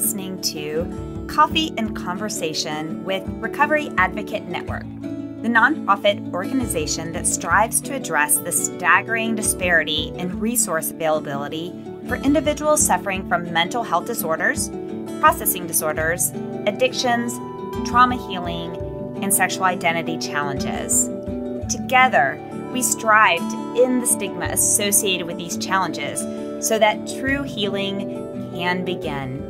listening to Coffee and Conversation with Recovery Advocate Network, the nonprofit organization that strives to address the staggering disparity in resource availability for individuals suffering from mental health disorders, processing disorders, addictions, trauma healing, and sexual identity challenges. Together, we strive to end the stigma associated with these challenges so that true healing can begin.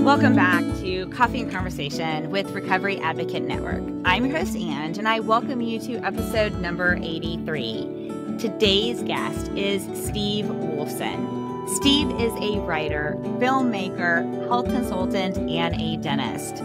Welcome back to Coffee and Conversation with Recovery Advocate Network. I'm your host, Ange, and I welcome you to episode number 83. Today's guest is Steve Wolfson. Steve is a writer, filmmaker, health consultant, and a dentist.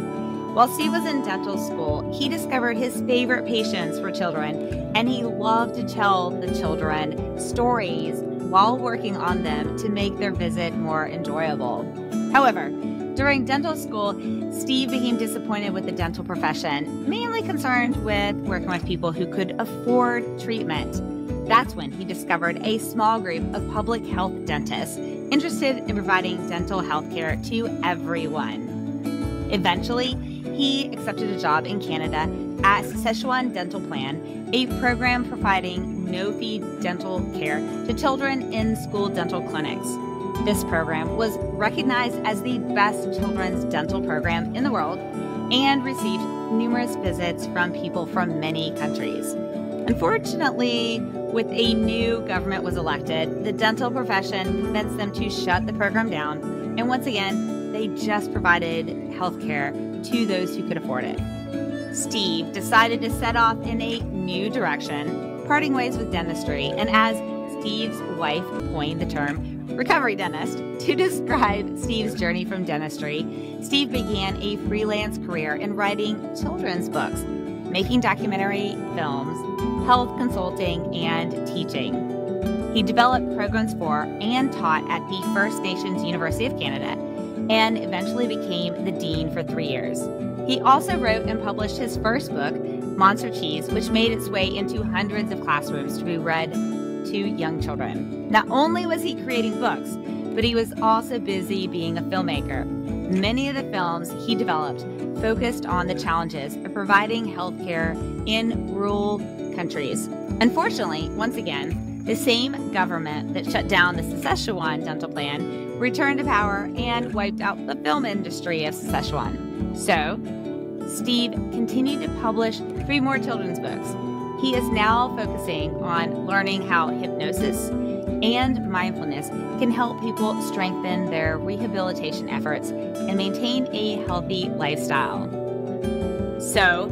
While Steve was in dental school, he discovered his favorite patients were children, and he loved to tell the children stories while working on them to make their visit more enjoyable. However, during dental school, Steve became disappointed with the dental profession, mainly concerned with working with people who could afford treatment. That's when he discovered a small group of public health dentists interested in providing dental health care to everyone. Eventually, he accepted a job in Canada at Saskatchewan Dental Plan, a program providing no-fee dental care to children in school dental clinics. This program was recognized as the best children's dental program in the world and received numerous visits from people from many countries. Unfortunately, with a new government was elected, the dental profession convinced them to shut the program down, and once again, they just provided health care to those who could afford it. Steve decided to set off in a new direction, parting ways with dentistry, and as Steve's wife coined the term recovery dentist to describe Steve's journey from dentistry, Steve began a freelance career in writing children's books, making documentary films, health consulting, and teaching. He developed programs for and taught at the First Nations University of Canada and eventually became the dean for 3 years. He also wrote and published his first book, Monster Cheese, which made its way into hundreds of classrooms to be read to young children. Not only was he creating books, but he was also busy being a filmmaker. Many of the films he developed focused on the challenges of providing healthcare in rural countries. Unfortunately, once again, the same government that shut down the Saskatchewan Dental Plan returned to power and wiped out the film industry of Saskatchewan. So, Steve continued to publish 3 more children's books. He is now focusing on learning how hypnosis and mindfulness can help people strengthen their rehabilitation efforts and maintain a healthy lifestyle. So,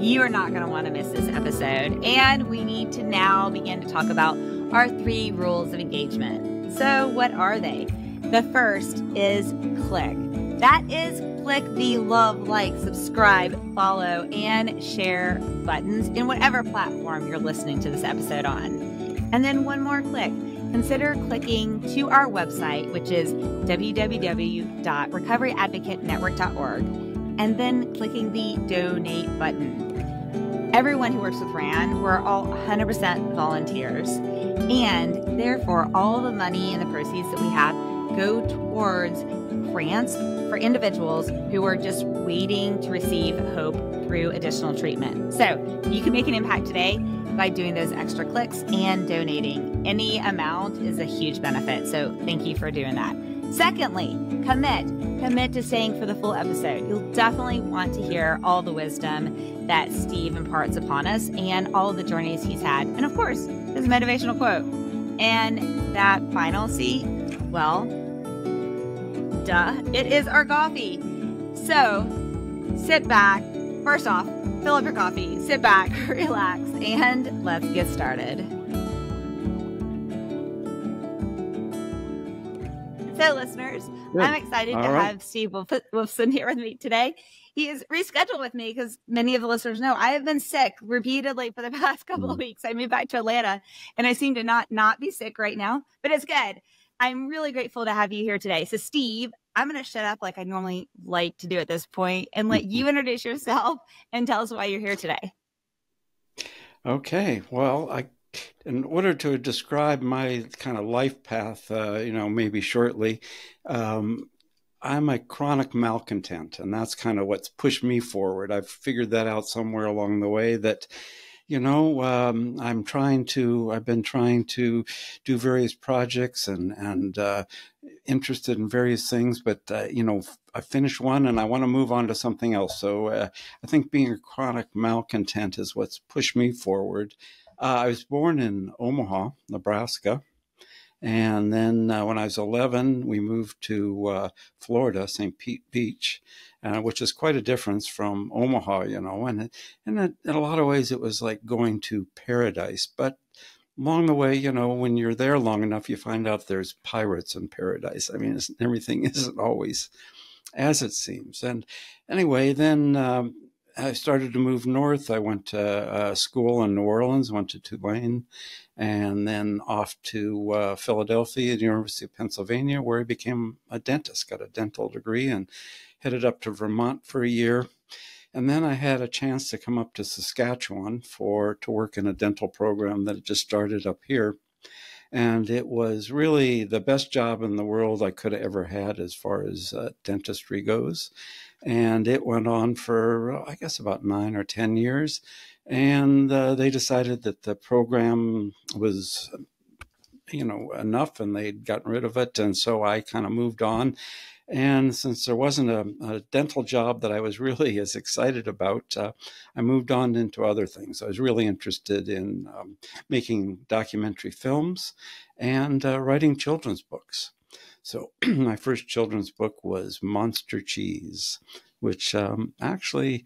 you are not going to want to miss this episode, and we need to now begin to talk about our 3 rules of engagement. So, what are they? The first is click. That is, click the love, like, subscribe, follow, and share buttons in whatever platform you're listening to this episode on. And then one more click. Consider clicking to our website, which is www.recoveryadvocatenetwork.org, and then clicking the donate button. Everyone who works with RAN, we're all 100% volunteers, and therefore all the money and the proceeds that we have go towards grants for individuals who are just waiting to receive hope through additional treatment. So you can make an impact today by doing those extra clicks and donating. Any amount is a huge benefit, so thank you for doing that. Secondly, commit to staying for the full episode. You'll definitely want to hear all the wisdom that Steve imparts upon us and all the journeys he's had. And of course, his motivational quote. And that final C, well, duh, it is our coffee. So sit back. First off, fill up your coffee, sit back, relax, and let's get started. So listeners, good. I'm excited to have Steve Wolfson here with me today. He is rescheduled with me because many of the listeners know I have been sick repeatedly for the past couple of weeks. I moved back to Atlanta and I seem to not be sick right now, but it's good. I'm really grateful to have you here today. So Steve, I'm going to shut up like I normally like to do at this point and let you introduce yourself and tell us why you're here today. Okay, well, in order to describe my kind of life path, maybe shortly, um, I'm a chronic malcontent, and that's kind of what's pushed me forward. I've figured that out somewhere along the way that I've been trying to do various projects and interested in various things, but I finished one and I want to move on to something else. So I think being a chronic malcontent is what's pushed me forward. I was born in Omaha, Nebraska. And then when I was 11, we moved to Florida, St. Pete Beach, which is quite a difference from Omaha, And in a lot of ways, it was like going to paradise. But along the way, when you're there long enough, you find out there's pirates in paradise. I mean, everything isn't always as it seems. And anyway, then I started to move north. I went to school in New Orleans, went to Tulane, and then off to Philadelphia, the University of Pennsylvania, where I became a dentist, got a dental degree, and headed up to Vermont for a year. And then I had a chance to come up to Saskatchewan to work in a dental program that had just started up here. And it was really the best job in the world I could have ever had as far as dentistry goes. And it went on for, I guess, about 9 or 10 years. And they decided that the program was, enough, and they'd gotten rid of it. And so I kind of moved on. And since there wasn't a dental job that I was really as excited about, I moved on into other things. I was really interested in making documentary films and writing children's books. So my first children's book was Monster Cheese, which actually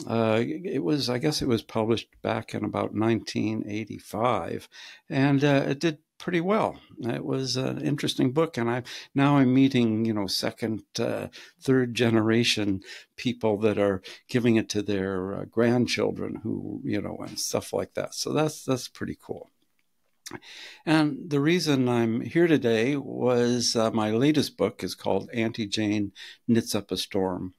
I guess it was published back in about 1985, and it did pretty well. It was an interesting book, and I'm meeting, second, third generation people that are giving it to their grandchildren who, and stuff like that. So that's pretty cool. And the reason I'm here today was my latest book is called Auntie Jane Knits Up a Storm.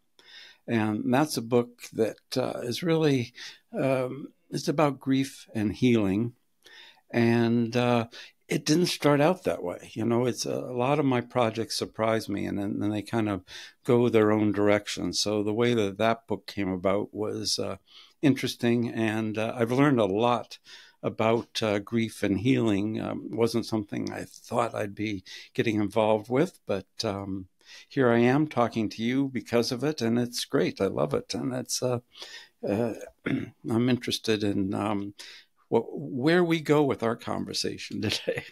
And that's a book that is really, it's about grief and healing. And it didn't start out that way. It's a lot of my projects surprise me, and then they kind of go their own direction. So the way that book came about was interesting. And I've learned a lot about grief and healing. Wasn't something I thought I'd be getting involved with, but here I am talking to you because of it, and it's great. I love it, and it's I'm interested in where we go with our conversation today.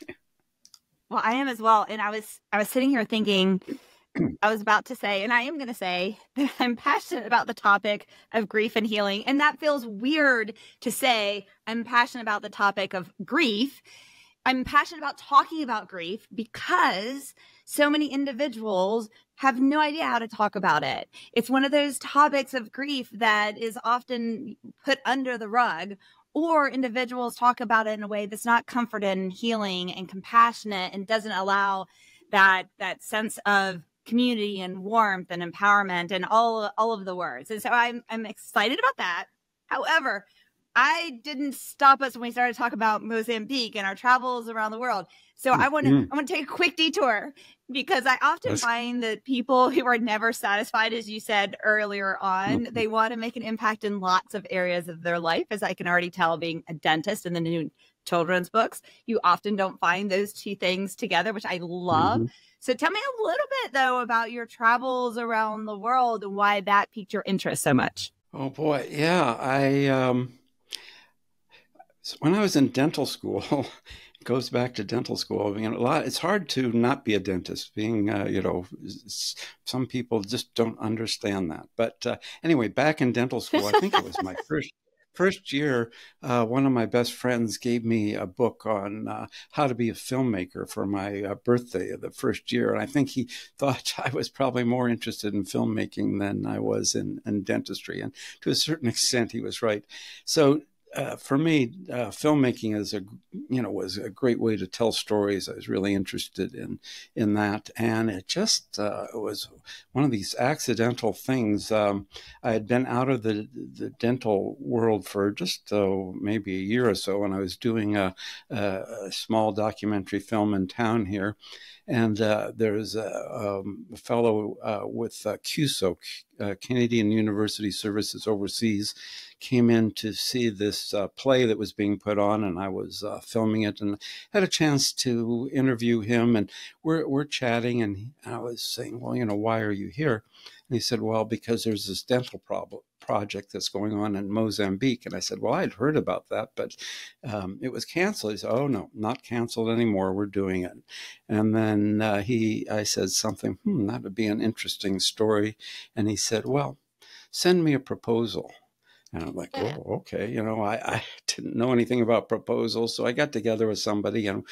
Well, I am as well. And I was sitting here thinking, I was about to say, and I am going to say that I'm passionate about the topic of grief and healing. And that feels weird to say I'm passionate about the topic of grief. I'm passionate about talking about grief because so many individuals have no idea how to talk about it. It's one of those topics of grief that is often put under the rug, or individuals talk about it in a way that's not comforted and healing and compassionate and doesn't allow that sense of community and warmth and empowerment and all of the words. And so I'm excited about that. However, I didn't stop us when we started to talk about Mozambique and our travels around the world. So I want to take a quick detour, because I often find that people who are never satisfied, as you said earlier on, they want to make an impact in lots of areas of their life, as I can already tell being a dentist in the new children's books. You often don't find those two things together, which I love. So tell me a little bit, though, about your travels around the world and why that piqued your interest so much. Oh, boy. Yeah. When I was in dental school, it goes back to dental school. I mean, it's hard to not be a dentist. Being, some people just don't understand that. But anyway, back in dental school, I think it was my first year. One of my best friends gave me a book on how to be a filmmaker for my birthday of the first year, and I think he thought I was probably more interested in filmmaking than I was in dentistry. And to a certain extent, he was right. So for me, filmmaking was a great way to tell stories. I was really interested in that, and it just was one of these accidental things. I had been out of the dental world for just maybe a year or so, and I was doing a small documentary film in town here. And there's a fellow with CUSO, Canadian University Services Overseas, came in to see this play that was being put on, and I was filming it, and had a chance to interview him. And we're chatting, and I was saying, well, why are you here? And he said, well, because there's this dental project that's going on in Mozambique. And I said, well, I'd heard about that, but it was canceled. He said, oh, no, not canceled anymore. We're doing it. And then I said something, that would be an interesting story. And he said, well, send me a proposal. And I'm like, oh, okay. I didn't know anything about proposals. So I got together with somebody, and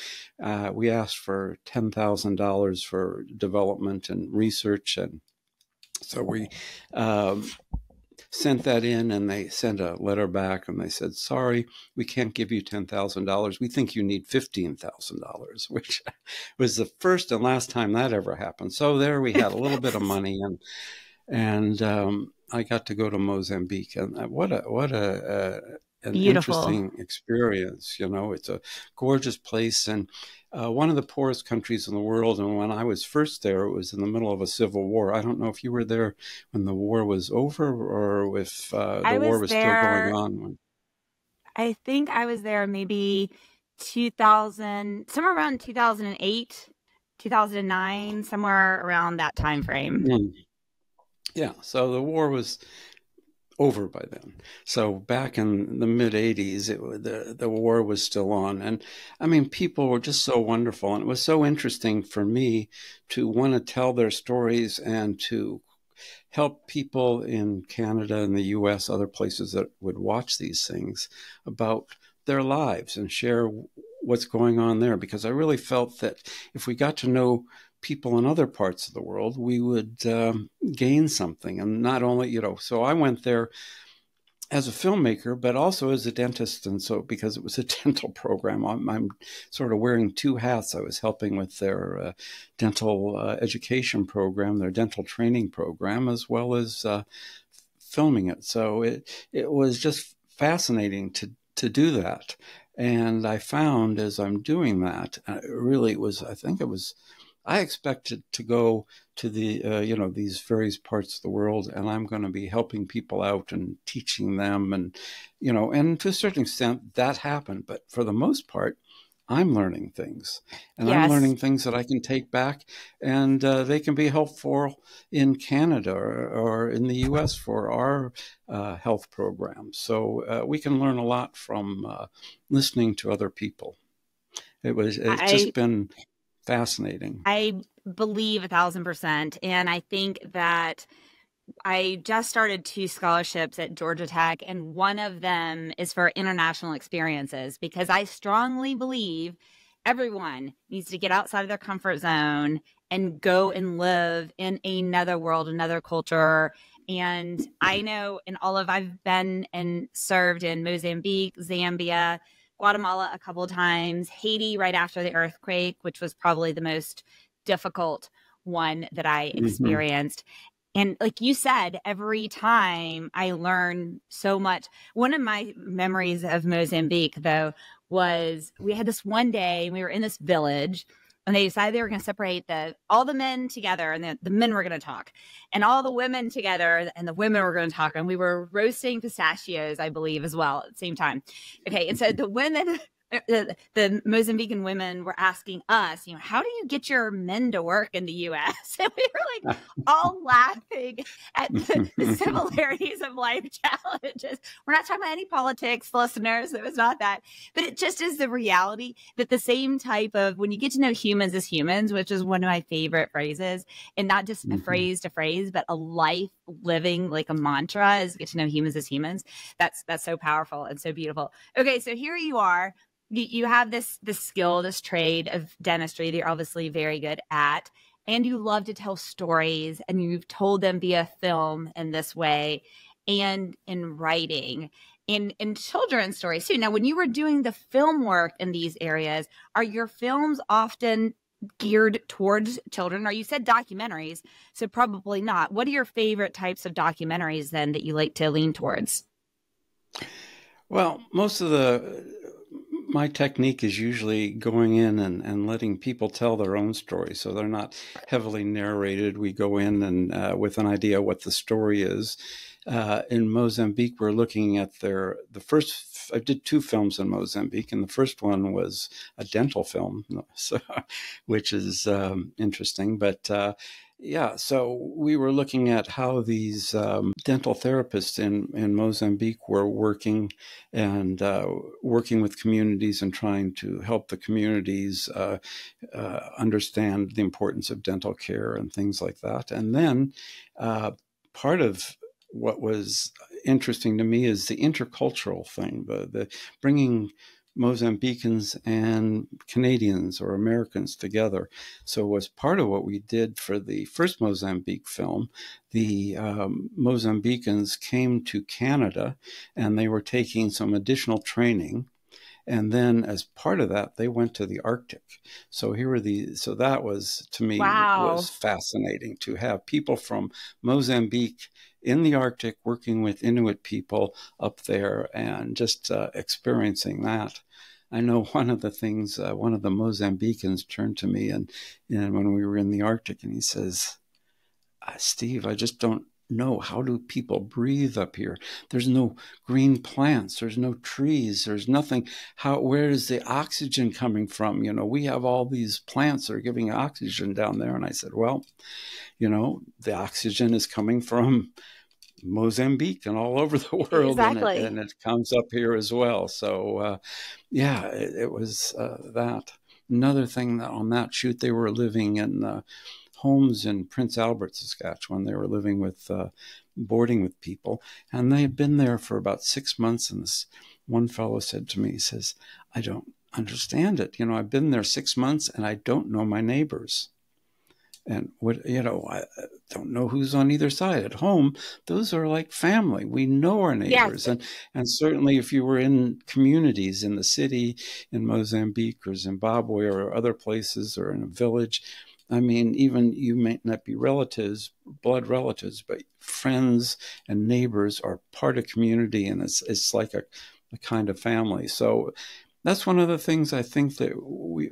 we asked for $10,000 for development and research. And so we sent that in, and they sent a letter back, and they said, sorry, we can't give you $10,000. We think you need $15,000, which was the first and last time that ever happened. So there we had a little bit of money, and I got to go to Mozambique, and what an Beautiful. interesting experience. It's a gorgeous place, and one of the poorest countries in the world. And when I was first there, it was in the middle of a civil war. I don't know if you were there when the war was over, or if the war was still going on. I think I was there maybe 2000, somewhere around 2008, 2009, somewhere around that time frame. Yeah, so the war was over by then. So back in the mid 80s, the war was still on. And I mean, people were just so wonderful. And it was so interesting for me to want to tell their stories and to help people in Canada and the US, other places that would watch these things, about their lives and share what's going on there. Because I really felt that if we got to know people in other parts of the world, we would gain something. And not only, so I went there as a filmmaker, but also as a dentist. And so because it was a dental program, I'm sort of wearing two hats. I was helping with their dental education program, their dental training program, as well as filming it. So it was just fascinating to do that. And I found as I'm doing that, I expected to go to the, these various parts of the world, and I'm going to be helping people out and teaching them. And, and to a certain extent that happened. But for the most part, I'm learning things, and Yes. I'm learning things that I can take back, and they can be helpful in Canada or in the US for our health programs. So we can learn a lot from listening to other people. It's just been fascinating. I believe 1,000%. And I think that I just started 2 scholarships at Georgia Tech, and one of them is for international experiences, because I strongly believe everyone needs to get outside of their comfort zone and go and live in another world, another culture. And I know I've been and served in Mozambique, Zambia, Guatemala a couple of times, Haiti right after the earthquake, which was probably the most difficult one that I experienced. And like you said, every time I learn so much. One of my memories of Mozambique, though, was we had this one day, we were in this village, and they decided they were going to separate all the men together, and the men were going to talk, and all the women together, and the women were going to talk. And we were roasting pistachios, I believe, as well at the same time. Okay, and so the women, the Mozambican women were asking us, how do you get your men to work in the U.S.? And we were like all laughing at the similarities of life challenges. We're not talking about any politics, listeners. It was not that. But it just is the reality that the same type of, when you get to know humans as humans, which is one of my favorite phrases, and not just a phrase to phrase, but a life living like a mantra, is get to know humans as humans. That's so powerful and so beautiful. Okay, so here you are. You have this skill, this trade of dentistry that you're obviously very good at, and you love to tell stories, and you've told them via film in this way and in writing. in children's stories too. Now, when you were doing the film work in these areas, are your films often geared towards children? Or you said documentaries, so probably not. What are your favorite types of documentaries then that you like to lean towards? Well, my technique is usually going in and letting people tell their own story. So they're not heavily narrated. We go in and with an idea what the story is. In Mozambique, we're looking at I did 2 films in Mozambique, and the first one was a dental film, so, which is interesting. But yeah, so we were looking at how these dental therapists in Mozambique were working and working with communities and trying to help the communities understand the importance of dental care and things like that. And then part of what was interesting to me is the intercultural thing, the bringing Mozambicans and Canadians or Americans together. So was part of what we did for the first Mozambique film. The Mozambicans came to Canada and they were taking some additional training. And then as part of that, they went to the Arctic. So so that was, to me, Wow. was fascinating to have people from Mozambique in the Arctic working with Inuit people up there and just experiencing that. I know one of the things, one of the Mozambicans turned to me and when we were in the Arctic, and he says, Steve, I just don't know, how do people breathe up here? There's no green plants, there's no trees, there's nothing. Where is the oxygen coming from? We have all these plants that are giving oxygen down there. And I said, well, the oxygen is coming from Mozambique and all over the world, Exactly. and it comes up here as well. So yeah, it was that. Another thing that on that shoot, they were living in homes in Prince Albert, Saskatchewan. They were living with boarding with people, and they had been there for about 6 months. And this one fellow said to me, he says, I don't understand it. I've been there 6 months and I don't know my neighbors. And I don't know who's on either side. At home, those are like family. We know our neighbors. Yes. And certainly if you were in communities in the city, in Mozambique or Zimbabwe or other places, or in a village, I mean, even you may not be relatives, blood relatives, but friends and neighbors are part of community, and it's like a kind of family. So that's one of the things I think that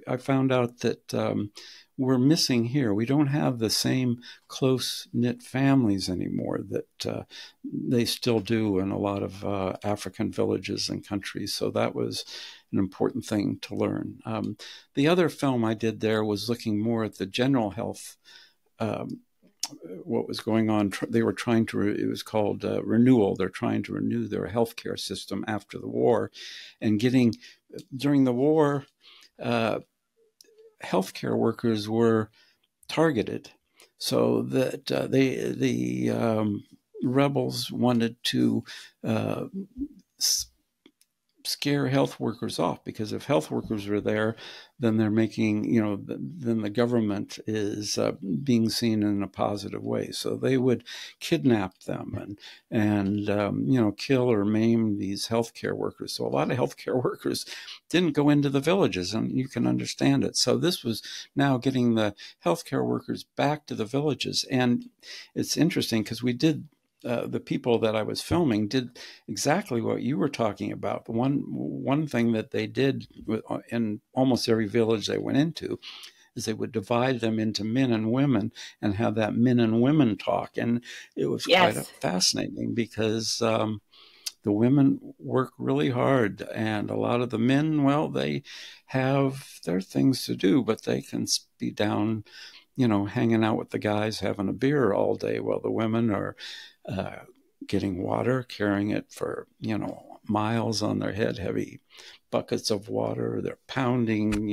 I found out that we're missing here. We don't have the same close-knit families anymore that they still do in a lot of African villages and countries. So that was an important thing to learn. The other film I did there was looking more at the general health, what was going on. They were trying to, it was called renewal. They're trying to renew their healthcare system after the war, and during the war, healthcare workers were targeted, so that the rebels wanted to scare health workers off, because if health workers are there, then they're making, then the government is being seen in a positive way. So they would kidnap them and kill or maim these healthcare workers. So a lot of healthcare workers didn't go into the villages, and you can understand it. So this was now getting the healthcare workers back to the villages. And it's interesting because the people that I was filming did exactly what you were talking about. One thing that they did in almost every village they went into is they would divide them into men and women and have that men and women talk. And it was quite Yes. fascinating because the women work really hard, and a lot of the men, well, they have their things to do, but they can be down, hanging out with the guys, having a beer all day, while the women are getting water, carrying it for, miles on their head, heavy buckets of water. They're pounding,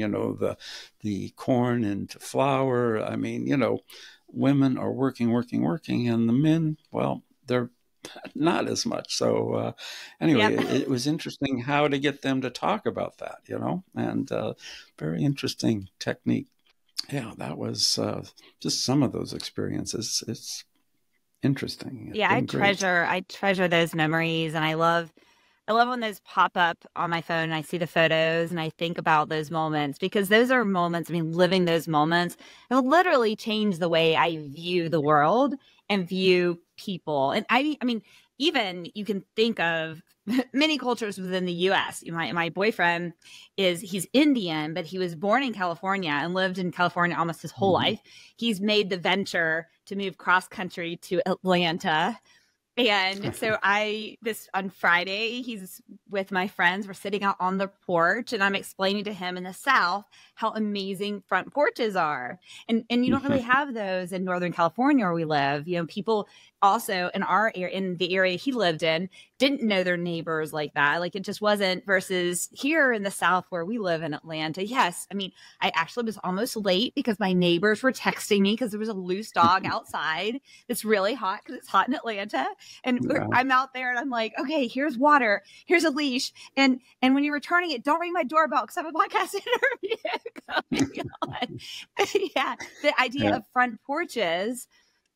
the corn into flour. I mean, women are working, and the men, well, they're not as much. So anyway, Yep. it was interesting how to get them to talk about that, and very interesting technique. Yeah, that was just some of those experiences. It's interesting. It's Yeah, been great. I treasure those memories, and I love I love when those pop up on my phone and I see the photos and I think about those moments, because those are moments, I mean, living those moments, it'll literally change the way I view the world and view people. And I mean, even you can think of many cultures within the US. My boyfriend he's Indian, but he was born in California and lived in California almost his whole life. He's made the venture to move cross country to Atlanta. And so on Friday, he's with my friends. We're sitting out on the porch and I'm explaining to him in the South how amazing front porches are. And you don't really have those in Northern California where we live. People also in our area, in the area he lived in, didn't know their neighbors like that. Like, it just wasn't, versus here in the South where we live in Atlanta. Yes. I mean, I actually was almost late because my neighbors were texting me because there was a loose dog outside. It's really hot because it's hot in Atlanta. And I'm out there and I'm like, okay, here's water, here's a leash. And when you're returning it, don't ring my doorbell because I have a podcast interview going on. Yeah. The idea of front porches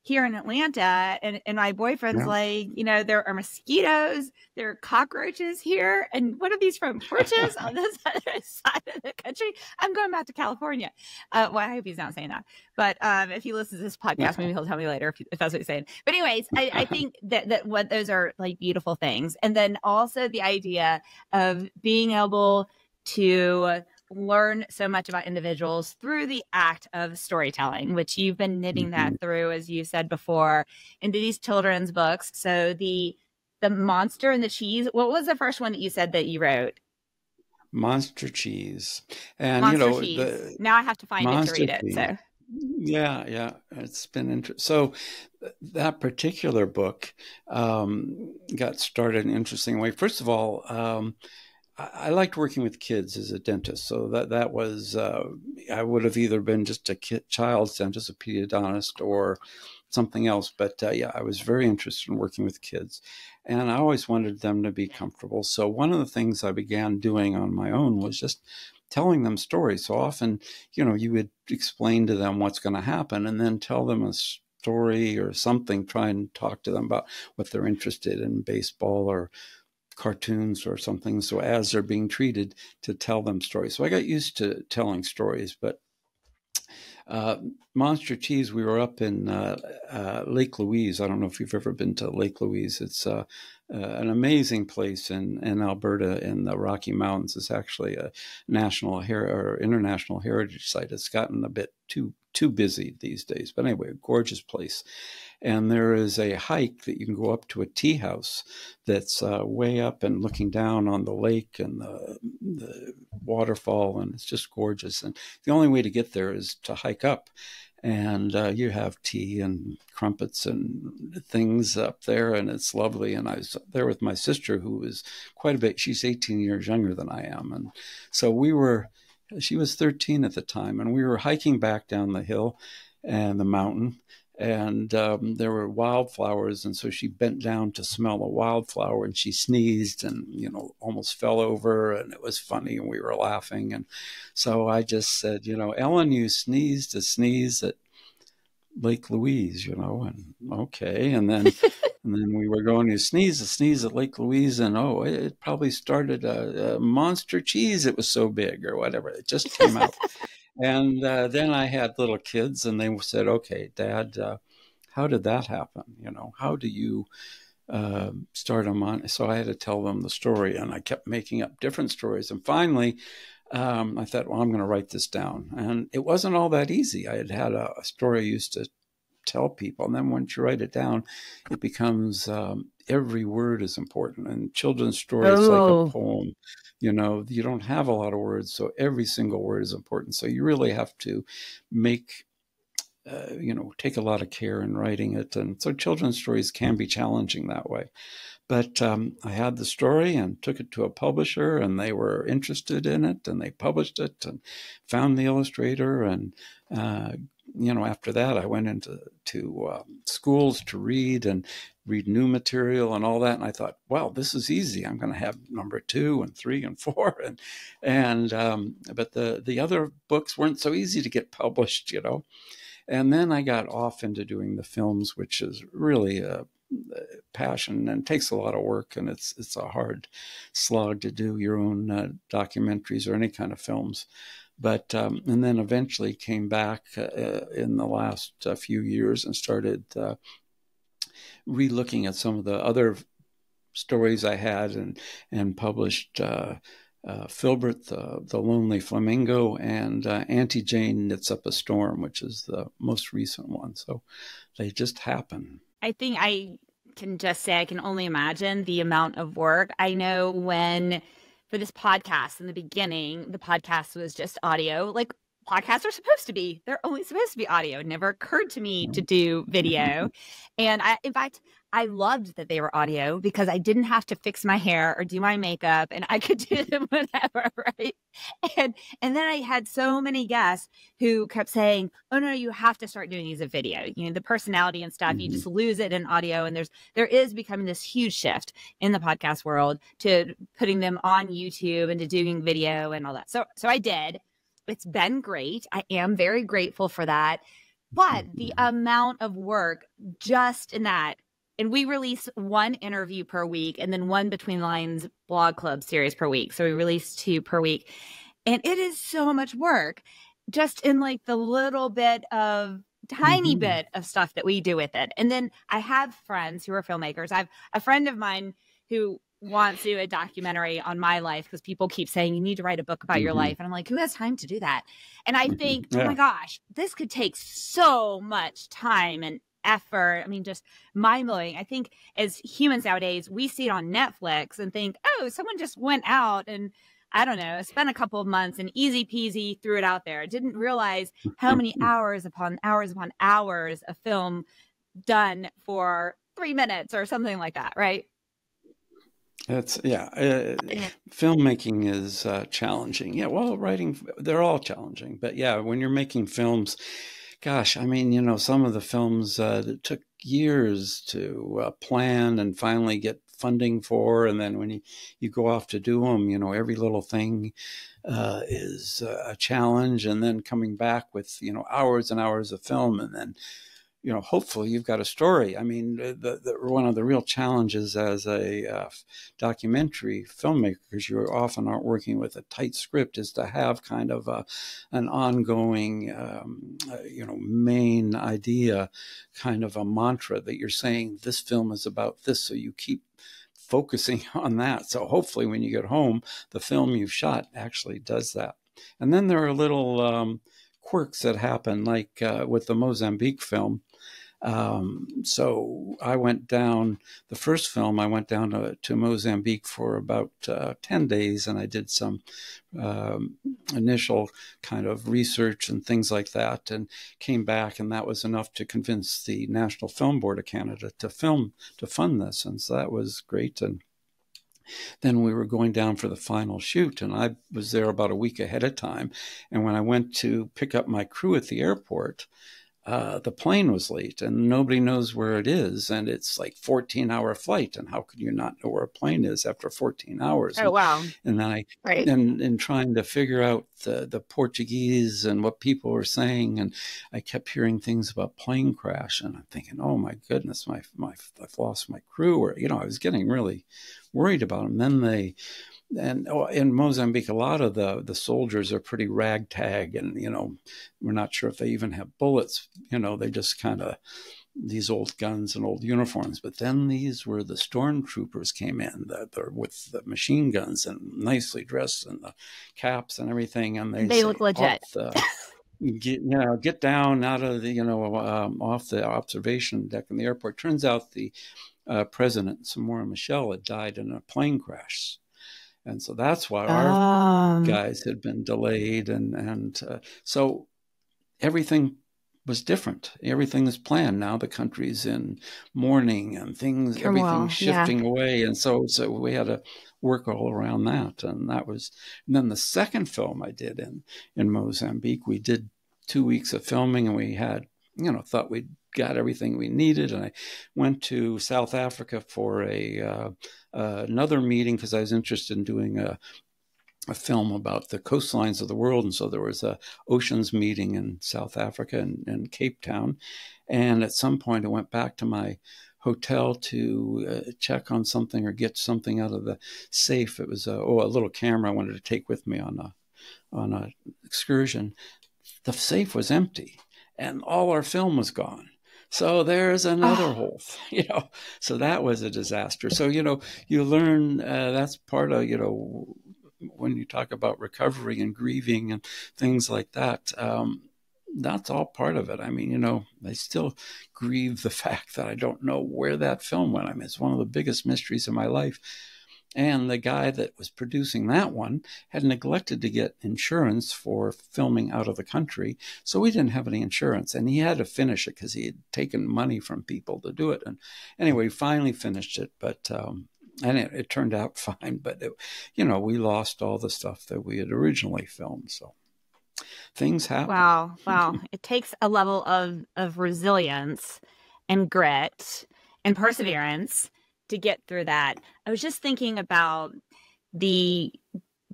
here in Atlanta, and my boyfriend's like, there are mosquitoes, there are cockroaches here, and what are these front porches on this other side of the country? I'm going back to California. Well, I hope he's not saying that, but if he listens to this podcast, maybe he'll tell me later if that's what he's saying. But anyways, I think that what those are like beautiful things, and then also the idea of being able to learn so much about individuals through the act of storytelling, which you've been knitting that through, as you said before, into these children's books. So the Monster and the Cheese, what was the first one that you said that you wrote? Monster Cheese. And Monster Cheese. Now I have to find it to read it. So yeah, it's been interesting. So that particular book got started in an interesting way. First of all, I liked working with kids as a dentist, so that was I would have either been just a child's dentist, a pediodontist, or something else. But yeah, I was very interested in working with kids, and I always wanted them to be comfortable. So one of the things I began doing on my own was just telling them stories. So often, you would explain to them what's going to happen, and then tell them a story or something. Try and talk to them about what they're interested in, baseball or cartoons or something, so as they're being treated, to tell them stories. So I got used to telling stories. But Monster Cheese, we were up in Lake Louise. I don't know if you've ever been to Lake Louise. It's an amazing place in Alberta in the Rocky Mountains. It's actually a national or international heritage site. It's gotten a bit too busy these days. But anyway, a gorgeous place. And there is a hike that you can go up to a tea house that's way up and looking down on the lake and the waterfall, and it's just gorgeous. And the only way to get there is to hike up. And you have tea and crumpets and things up there, and it's lovely. And I was there with my sister, who was quite a bit, she's 18 years younger than I am. And so she was 13 at the time, and we were hiking back down the hill and the mountain. And there were wildflowers, and so she bent down to smell a wildflower, and she sneezed and, almost fell over, and it was funny, and we were laughing. And so I just said, Ellen, you sneezed a sneeze at Lake Louise, and okay. And then we were going to sneeze a sneeze at Lake Louise, and it probably started a Monster Cheese. It was so big, or whatever. It just came out. And then I had little kids, and they said, okay, Dad, how did that happen? How do you start a monster? So I had to tell them the story, and I kept making up different stories. And finally, I thought, well, I'm going to write this down. And it wasn't all that easy. I had a story I used to tell people. And then once you write it down, it becomes every word is important. And children's stories like a poem. You don't have a lot of words, so every single word is important. So you really have to make, take a lot of care in writing it. And so children's stories can be challenging that way. But I had the story and took it to a publisher, and they were interested in it, and they published it and found the illustrator. And, after that, I went into schools to read new material and all that. And I thought, well, this is easy. I'm going to have number 2 and 3 and 4. But the other books weren't so easy to get published, And then I got off into doing the films, which is really passion, and it takes a lot of work, and it's a hard slog to do your own documentaries or any kind of films. But and then eventually came back in the last few years and started re-looking at some of the other stories I had, and published Filbert, the Lonely Flamingo, and Auntie Jane Knits Up a Storm, which is the most recent one. So they just happen. I think I can just say I can only imagine the amount of work. I know when for this podcast in the beginning, the podcast was just audio. Like podcasts are supposed to be. They're only supposed to be audio. It never occurred to me to do video. And in fact, I loved that they were audio because I didn't have to fix my hair or do my makeup, and I could do them whenever, right? And then I had so many guests who kept saying, "Oh no, you have to start doing these as video. You know, the personality and stuff, you just lose it in audio." And there is becoming this huge shift in the podcast world to putting them on YouTube and to doing video and all that. So I did. It's been great. I am very grateful for that. But the amount of work just in that, and we release one interview per week and then one Between Lines blog club series per week. So we release 2 per week. And it is so much work just in like the little bit of tiny bit of stuff that we do with it. And then I have friends who are filmmakers. I have a friend of mine who wants to do a documentary on my life because people keep saying you need to write a book about your life. And I'm like, who has time to do that? And I think, oh my gosh, this could take so much time and effort. I mean, just mind-blowing. I think as humans nowadays, we see it on Netflix and think, oh, someone just went out and I don't know, spent a couple of months and easy peasy threw it out there. Didn't realize how many hours upon hours upon hours of film done for 3 minutes or something like that, right? That's filmmaking is challenging. Yeah, well, writing, they're all challenging. But yeah, when you're making films, gosh, I mean, you know, some of the films that took years to plan and finally get funding for, and then when you go off to do them, you know, every little thing is a challenge, and then coming back with, you know, hours and hours of film, and then, you know, hopefully you've got a story. I mean, one of the real challenges as a documentary filmmaker, because you often aren't working with a tight script, is to have kind of an ongoing, you know, main idea, kind of a mantra that you're saying, this film is about this, so you keep focusing on that. So hopefully when you get home, the film you've shot actually does that. And then there are little quirks that happen, like with the Mozambique film. So I went down, the first film, I went down to Mozambique for about 10 days, and I did some initial kind of research and things like that, and came back, and that was enough to convince the National Film Board of Canada to fund this. And so that was great. And then we were going down for the final shoot, and I was there about a week ahead of time. And when I went to pick up my crew at the airport, the plane was late, and nobody knows where it is, and it's like 14-hour flight, and how could you not know where a plane is after 14 hours? Oh, wow. And then and trying to figure out the Portuguese and what people were saying, and I kept hearing things about plane crash, and I'm thinking, oh my goodness, I've lost my crew, or, you know, I was getting really worried about them. Then in Mozambique, a lot of the soldiers are pretty ragtag, and, you know, we're not sure if they even have bullets. You know, they just kind of these old guns and old uniforms. But then these were the stormtroopers came in with the machine guns and nicely dressed and the caps and everything, and they say, look legit. Get down out of the, you know, off the observation deck in the airport. Turns out the president, Samora Machel, had died in a plane crash. And so that's why our guys had been delayed. And so everything was different. Everything is planned. Now the country's in mourning and everything's shifting away. And so we had to work all around that. And then the second film I did in Mozambique, we did 2 weeks of filming, and we had, you know, thought we'd got everything we needed. And I went to South Africa for another meeting because I was interested in doing a film about the coastlines of the world. And so there was a oceans meeting in South Africa in Cape Town. And at some point I went back to my hotel to check on something or get something out of the safe. It was a little camera I wanted to take with me on a excursion. The safe was empty, and all our film was gone. So there's another hole, So that was a disaster. So you learn that's part of when you talk about recovery and grieving and things like that. That's all part of it. I mean, I still grieve the fact that I don't know where that film went. I mean, it's one of the biggest mysteries of my life. And the guy that was producing that one had neglected to get insurance for filming out of the country. So we didn't have any insurance. And he had to finish it because he had taken money from people to do it. And anyway, finally finished it. But and it turned out fine. But, we lost all the stuff that we had originally filmed. So things happen. Wow. It takes a level of resilience and grit and perseverance to get through that. I was just thinking about the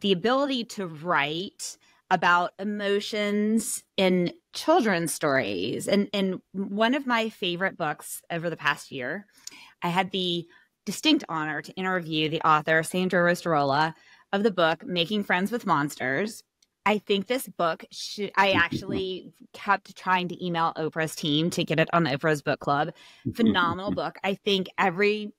ability to write about emotions in children's stories. And one of my favorite books over the past year, I had the distinct honor to interview the author, Sandra Rostarola, of the book, Making Friends with Monsters. I think this book I actually kept trying to email Oprah's team to get it on Oprah's book club. Phenomenal book. I think I think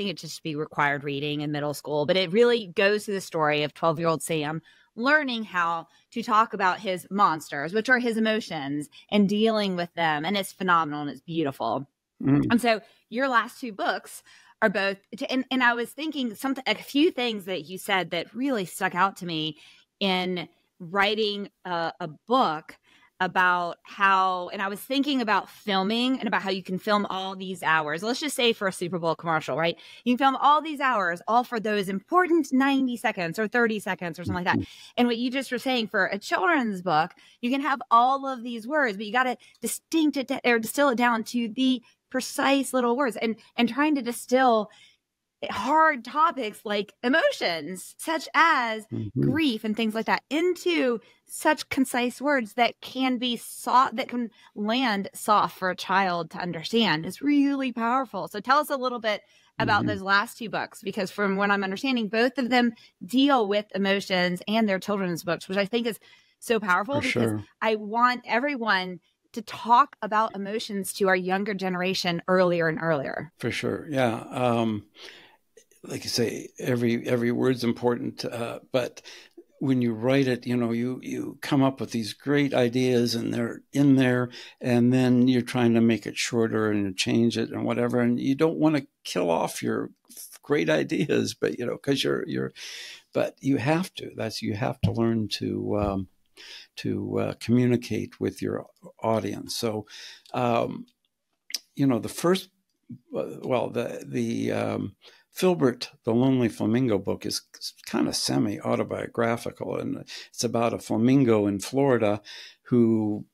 it should be required reading in middle school, but it really goes through the story of 12-year-old Sam learning how to talk about his monsters, which are his emotions, and dealing with them. And it's phenomenal and it's beautiful. And so your last two books are both, and I was thinking a few things that you said that really stuck out to me in writing a book about how, and I was thinking about filming and about how you can film all these hours. Let's just say for a Super Bowl commercial, right? You can film all these hours, all for those important 90 seconds or 30 seconds or something like that. And what you just were saying for a children's book, you can have all of these words, but you got to distill it down to the precise little words, and trying to distill hard topics like emotions, such as grief and things like that, into such concise words that can be soft, that can land soft for a child to understand, is really powerful. So tell us a little bit about those last two books, because from what I'm understanding, both of them deal with emotions, and their children's books, which I think is so powerful, because I want everyone to talk about emotions to our younger generation earlier and earlier. For sure. Yeah. Like you say, every word's important, but when you write it, you come up with these great ideas, and they're in there, and then you're trying to make it shorter and change it and whatever, and you don't want to kill off your great ideas, but because but you have to. You have to learn to communicate with your audience. So, the first, the Filbert, the Lonely Flamingo book is kind of semi-autobiographical, and it's about a flamingo in Florida who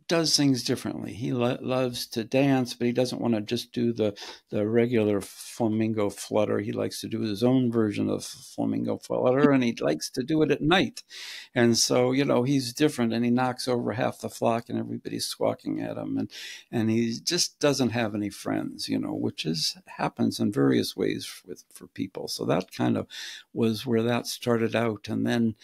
does things differently. He loves to dance, but he doesn't want to just do the regular flamingo flutter. He likes to do his own version of flamingo flutter, and he likes to do it at night. And so, he's different, and he knocks over half the flock, and everybody's squawking at him. And he just doesn't have any friends, which happens in various ways for people. So that kind of was where that started out. And then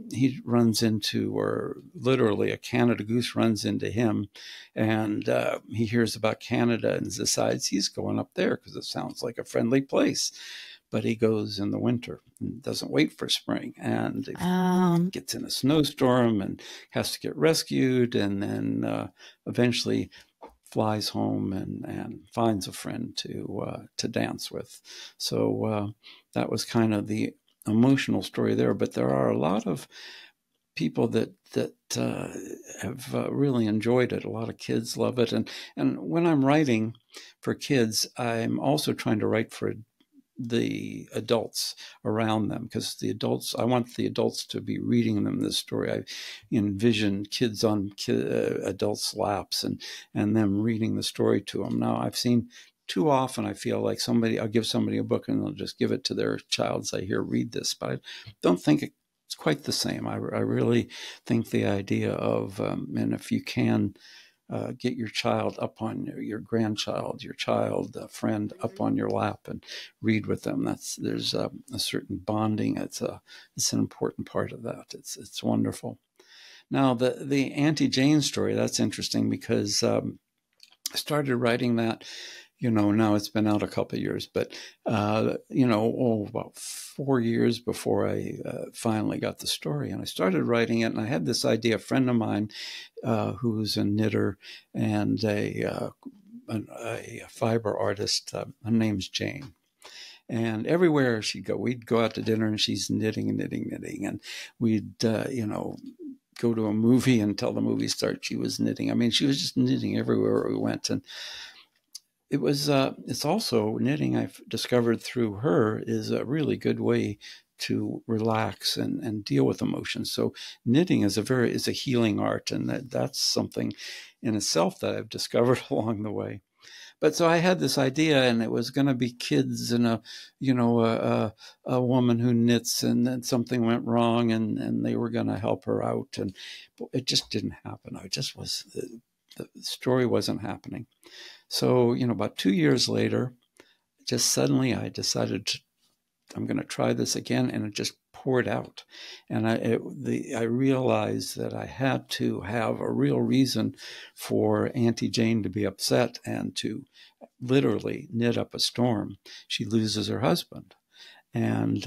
he runs into, or literally a Canada goose runs into him, and he hears about Canada and decides he's going up there because it sounds like a friendly place. But he goes in the winter and doesn't wait for spring, and gets in a snowstorm and has to get rescued, and then eventually flies home and finds a friend to dance with. So that was kind of the emotional story there. But there are a lot of people that have really enjoyed it. A lot of kids love it. And when I'm writing for kids, I'm also trying to write for the adults around them, because I want the adults to be reading them this story. I envision kids on adults' laps and them reading the story to them. Now, I've seen too often, I feel like I'll give somebody a book and they'll just give it to their child, say, here, read this. But I don't think it's quite the same. I really think the idea of, and if you can get your child up on your grandchild, your child, friend up on your lap and read with them. There's a certain bonding. It's an important part of that. It's wonderful. Now the Auntie Jane story, that's interesting because I started writing that. Now it's been out a couple of years, but, about 4 years before I finally got the story. And I started writing it, and I had this idea. A friend of mine who's a knitter and a fiber artist, her name's Jane. And everywhere she'd go, we'd go out to dinner, and she's knitting. And we'd, go to a movie, and until the movie starts, she was knitting. I mean, she was just knitting everywhere we went. And it's also knitting, I've discovered through her, is a really good way to relax and deal with emotions. So knitting is a healing art, and that's something in itself that I've discovered along the way. But so I had this idea, and it was going to be kids and a woman who knits, and then something went wrong, and they were going to help her out, and it just didn't happen. The story wasn't happening. So, about 2 years later, just suddenly I decided I'm going to try this again, and it just poured out. And I realized that I had to have a real reason for Auntie Jane to be upset and to literally knit up a storm. She loses her husband, and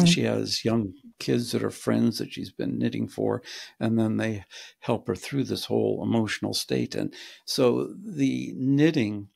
she has young kids that are friends that she's been knitting for, and then they help her through this whole emotional state. And so the knitting,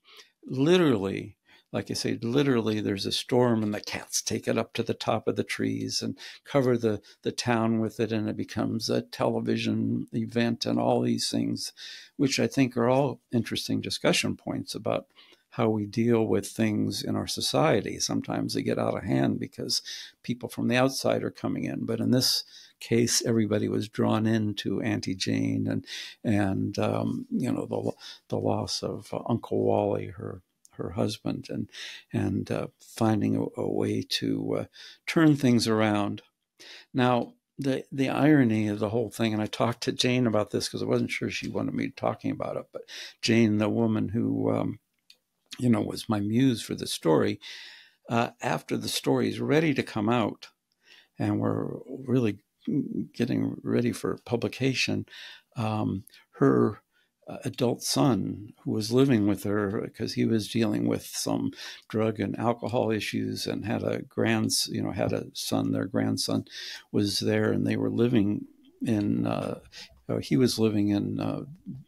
literally, like I say, there's a storm, and the cats take it up to the top of the trees and cover the town with it, and it becomes a television event and all these things, which I think are all interesting discussion points about how we deal with things in our society. Sometimes they get out of hand because people from the outside are coming in. But in this case, everybody was drawn into Auntie Jane and the loss of Uncle Wally, her husband, and finding a way to turn things around. Now, the irony of the whole thing, and I talked to Jane about this because I wasn't sure she wanted me talking about it, but Jane, the woman who was my muse for the story, after the story is ready to come out, and we're really getting ready for publication, her adult son, who was living with her because he was dealing with some drug and alcohol issues, and had a son. Their grandson was there, and they were living in. He was living in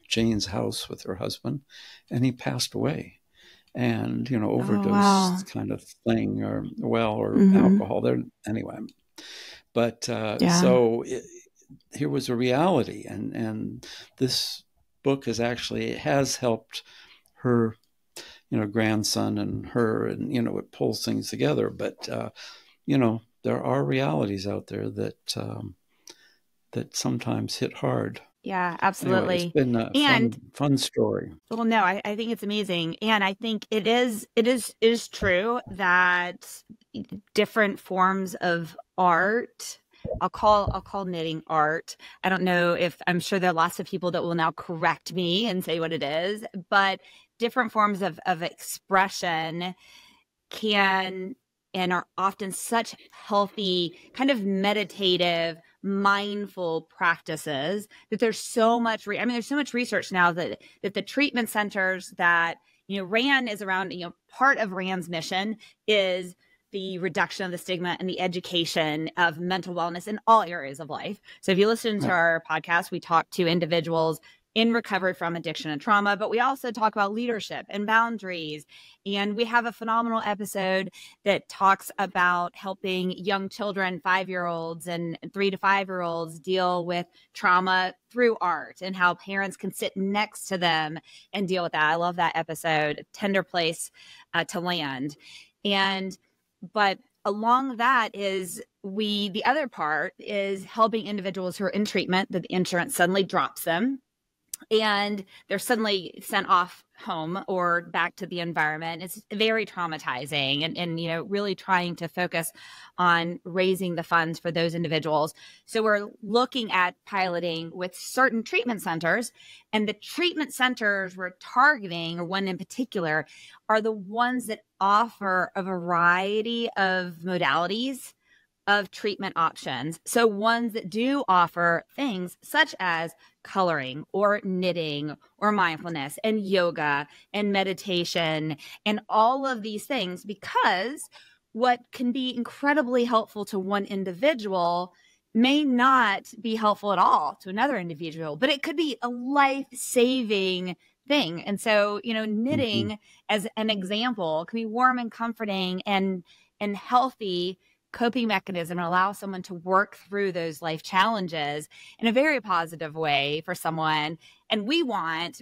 Jane's house with her husband, and he passed away. And overdose kind of thing, or alcohol there anyway. But so here was a reality, and this book has helped her, grandson and her, and it pulls things together. But there are realities out there that sometimes hit hard. Yeah, absolutely. Anyway, it's been a fun story. Well, no, I think it's amazing. And I think it is true that different forms of art, I'll call knitting art. I don't know I'm sure there are lots of people that will now correct me and say what it is, but different forms of expression can and are often such healthy, kind of meditative, mindful practices that there's so much there's so much research now that the treatment centers that RAN is around, part of RAN's mission is the reduction of the stigma and the education of mental wellness in all areas of life. So if you listen to our podcast, we talk to individuals in recovery from addiction and trauma, but we also talk about leadership and boundaries. And we have a phenomenal episode that talks about helping young children, 5-year-olds and 3 to 5-year-olds deal with trauma through art, and how parents can sit next to them and deal with that. I love that episode, Tender Place to Land. But along that is the other part is helping individuals who are in treatment that the insurance suddenly drops them, and they're suddenly sent off home or back to the environment. It's very traumatizing, and really trying to focus on raising the funds for those individuals. So we're looking at piloting with certain treatment centers, and the treatment centers we're targeting, or one in particular, are the ones that offer a variety of modalities of treatment options. So ones that do offer things such as coloring or knitting or mindfulness and yoga and meditation and all of these things, because what can be incredibly helpful to one individual may not be helpful at all to another individual, but it could be a life-saving thing. And so, knitting as an example can be warm and comforting and healthy coping mechanism, and allow someone to work through those life challenges in a very positive way for someone. And we want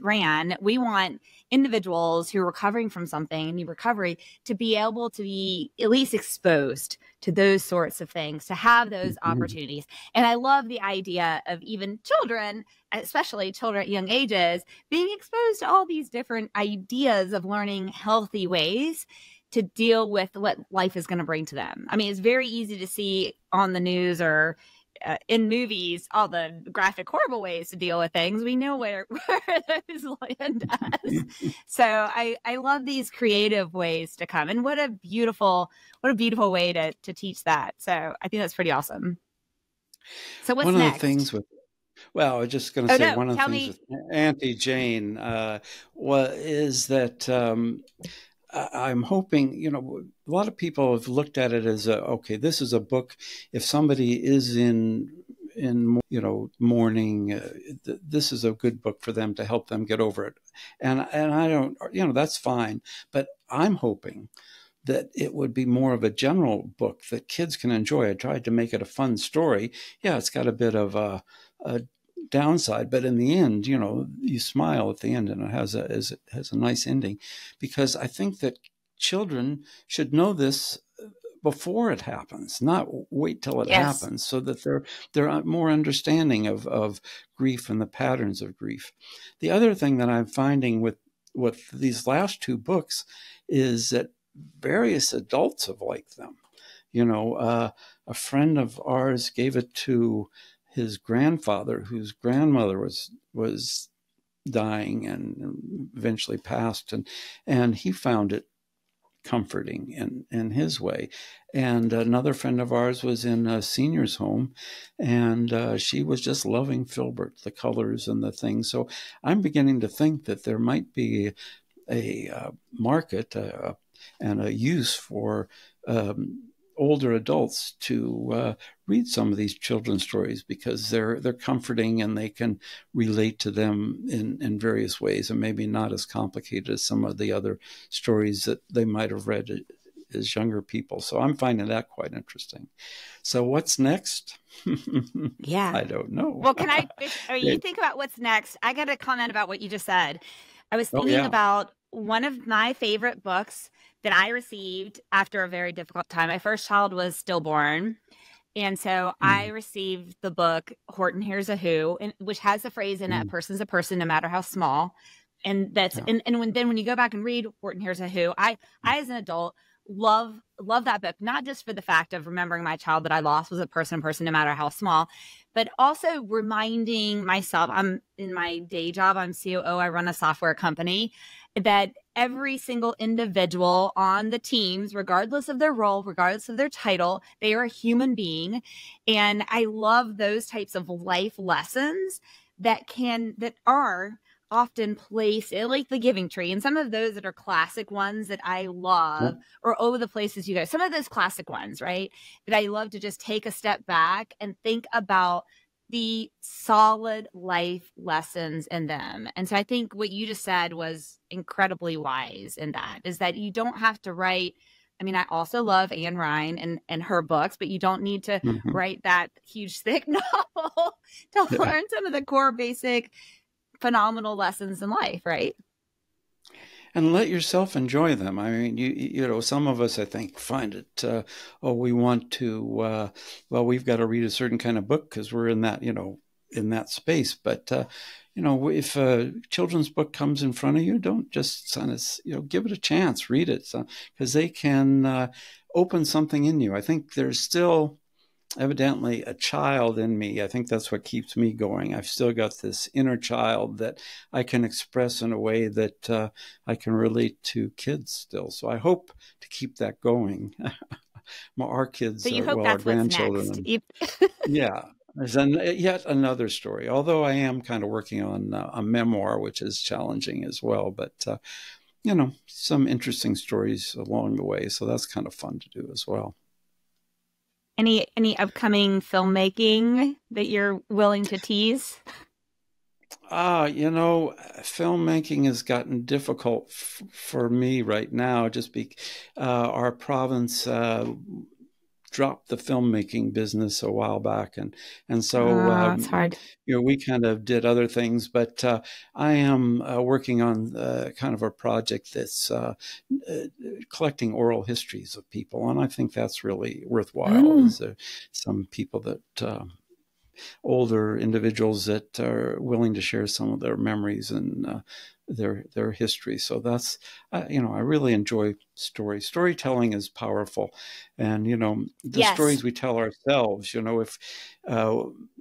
individuals who are recovering from something, in recovery, to be able to be at least exposed to those sorts of things, to have those opportunities. And I love the idea of even children, especially children at young ages, being exposed to all these different ideas of learning healthy ways to deal with what life is going to bring to them. I mean, it's very easy to see on the news or in movies all the graphic, horrible ways to deal with things. We know where those land us. So I love these creative ways to come, and what a beautiful way to teach that. So I think that's pretty awesome. So what's next? One of the things with Well, I was just going to say, one of the things with Auntie Jane is that I'm hoping, a lot of people have looked at it as, okay, this is a book. If somebody is in mourning, this is a good book for them to help them get over it. And I don't, that's fine. But I'm hoping that it would be more of a general book that kids can enjoy. I tried to make it a fun story. Yeah, it's got a bit of a downside, but in the end, you smile at the end, and it has a nice ending, because I think that children should know this before it happens, not wait till it happens, so that they're more understanding of grief and the patterns of grief. The other thing that I'm finding with these last two books is that various adults have liked them. A friend of ours gave it to his grandfather, whose grandmother was dying and eventually passed, and he found it comforting in his way. And another friend of ours was in a senior's home, and she was just loving Filbert, the colors and the things. So I'm beginning to think that there might be a market and a use for older adults to read some of these children's stories, because they're comforting and they can relate to them in various ways, and maybe not as complicated as some of the other stories that they might have read as younger people. So I'm finding that quite interesting. So what's next? Yeah, I don't know. Well, you think about what's next. I got to comment about what you just said. I was thinking about one of my favorite books that I received after a very difficult time. My first child was stillborn. And so I received the book, Horton Hears a Who, which has the phrase in it, a person's a person, no matter how small. And that's, and when you go back and read Horton Hears a Who, I as an adult love that book, not just for the fact of remembering my child that I lost was a person, no matter how small, but also reminding myself, I'm in my day job, I'm COO, I run a software company, that every single individual on the teams, regardless of their role, regardless of their title, they are a human being. And I love those types of life lessons that are often placed like the Giving Tree, and some of those that are classic ones that I love, or Oh, the Places You Go, some of those classic ones, right, that I love to just take a step back and think about the solid life lessons in them. And so I think what you just said was incredibly wise in that, is that you don't have to write. I mean, I also love Anne Ryan and her books, but you don't need to write that huge, thick novel to learn some of the core basic phenomenal lessons in life, right? And let yourself enjoy them. I mean, you know, some of us, I think, find it, we want to, we've got to read a certain kind of book because we're in that, in that space. But if a children's book comes in front of you, don't just give it a chance, read it, because they can open something in you. I think there's still evidently a child in me. I think that's what keeps me going. I've still got this inner child that I can express in a way that I can relate to kids still. So I hope to keep that going. Our kids, So you hope our that's what's grandchildren. next. Yeah. There's yet another story, although I am kind of working on a memoir, which is challenging as well. But, some interesting stories along the way. So that's kind of fun to do as well. Any upcoming filmmaking that you're willing to tease? Filmmaking has gotten difficult for me right now. Just our province dropped the filmmaking business a while back, and so it's hard. We kind of did other things. But I am working on kind of a project that's collecting oral histories of people, and I think that's really worthwhile. There's some people that older individuals that are willing to share some of their memories and their history. So that's, I really enjoy stories. Storytelling is powerful. And, the stories we tell ourselves, if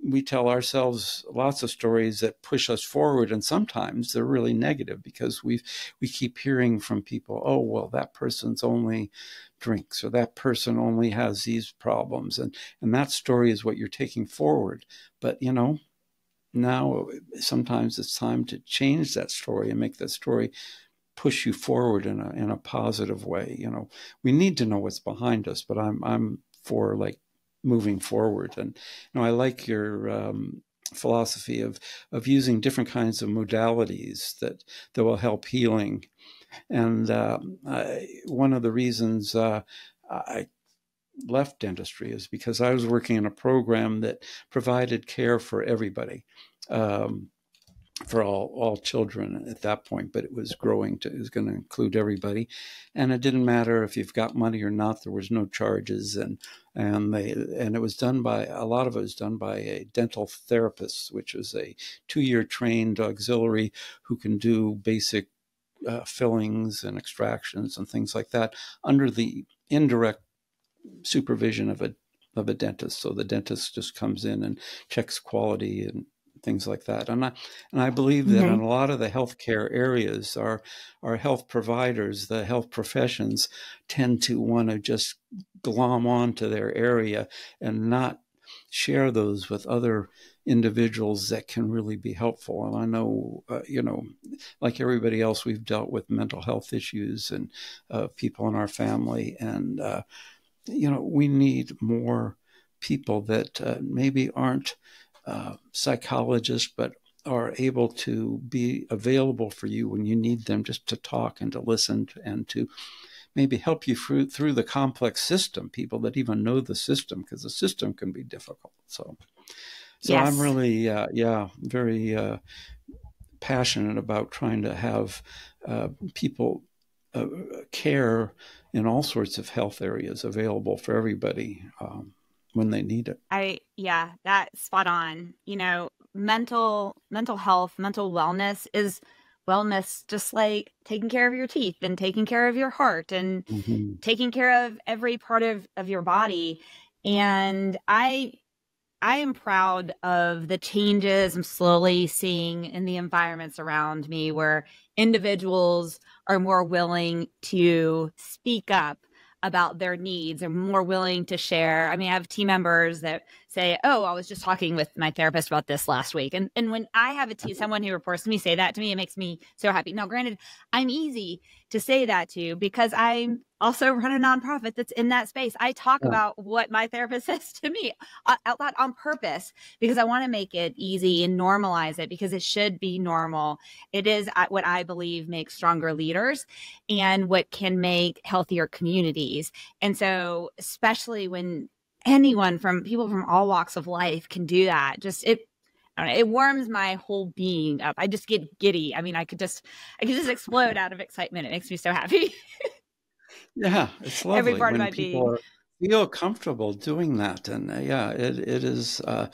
we tell ourselves lots of stories that push us forward, and sometimes they're really negative because we keep hearing from people, oh, well, that person's only drinks, or that person only has these problems. And that story is what you're taking forward. But, now sometimes it's time to change that story and make that story push you forward in a positive way. We need to know what's behind us, but I'm for moving forward. And I like your philosophy of using different kinds of modalities that will help healing. And one of the reasons I left dentistry is because I was working in a program that provided care for everybody, for all children at that point, but it was growing it was going to include everybody. And it didn't matter if you've got money or not, there was no charges. And it was done by, a lot of it was done by a dental therapist, which was a 2-year trained auxiliary who can do basic fillings and extractions and things like that under the indirect supervision of a dentist. So the dentist just comes in and checks quality and things like that. And I believe that in a lot of the healthcare areas, our health providers, the health professions, tend to want to just glom onto their area and not share those with other individuals that can really be helpful. And I know, like everybody else, we've dealt with mental health issues and people in our family. And, we need more people that maybe aren't psychologists, but are able to be available for you when you need them, just to talk and to listen and to maybe help you through the complex system, people that even know the system, because the system can be difficult. So yes. I'm really, very passionate about trying to have people care in all sorts of health areas available for everybody when they need it. That's spot on. Mental health, mental wellness is wellness, just like taking care of your teeth and taking care of your heart and taking care of every part of your body. And I am proud of the changes I'm slowly seeing in the environments around me, where individuals are more willing to speak up about their needs and more willing to share. I mean, I have team members that say, oh, I was just talking with my therapist about this last week. And when I have someone who reports to me say that to me, it makes me so happy. Now, granted, I'm easy to say that to because I also run a nonprofit that's in that space. I talk about what my therapist says to me out loud on purpose because I want to make it easy and normalize it, because it should be normal. It is what I believe makes stronger leaders and what can make healthier communities. And so, especially when people from all walks of life can do that, it warms my whole being up. I just get giddy. I mean, I could just explode out of excitement. It makes me so happy. Yeah, it's lovely. Every part of my being. feel comfortable doing that. And yeah, it is, a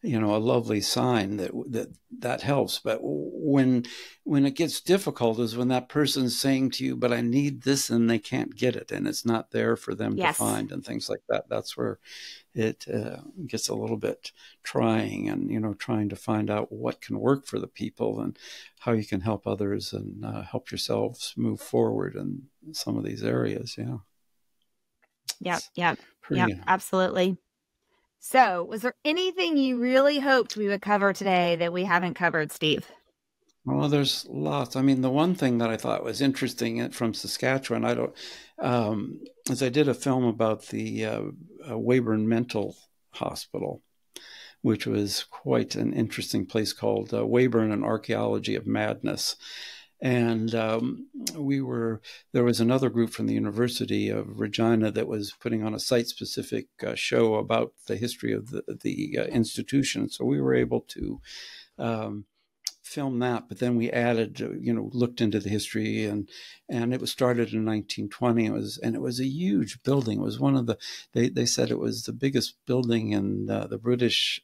lovely sign that helps. But when it gets difficult is when that person's saying to you, but I need this, and they can't get it, and it's not there for them to Yes. find, and things like that. That's where it gets a little bit trying, and trying to find out what can work for the people and how you can help others and help yourselves move forward in some of these areas. Yep, Pretty. absolutely. So, was there anything you really hoped we would cover today that we haven't covered, Steve? Well, there's lots. I mean, the one thing that I thought was interesting from Saskatchewan, as I did a film about the Weyburn Mental Hospital, which was quite an interesting place, called Weyburn: An Archaeology of Madness. And there was another group from the University of Regina that was putting on a site-specific show about the history of the institution. So we were able to film that, but then we added, looked into the history, and it was started in 1920. It was a huge building. It was one of they said it was the biggest building in the British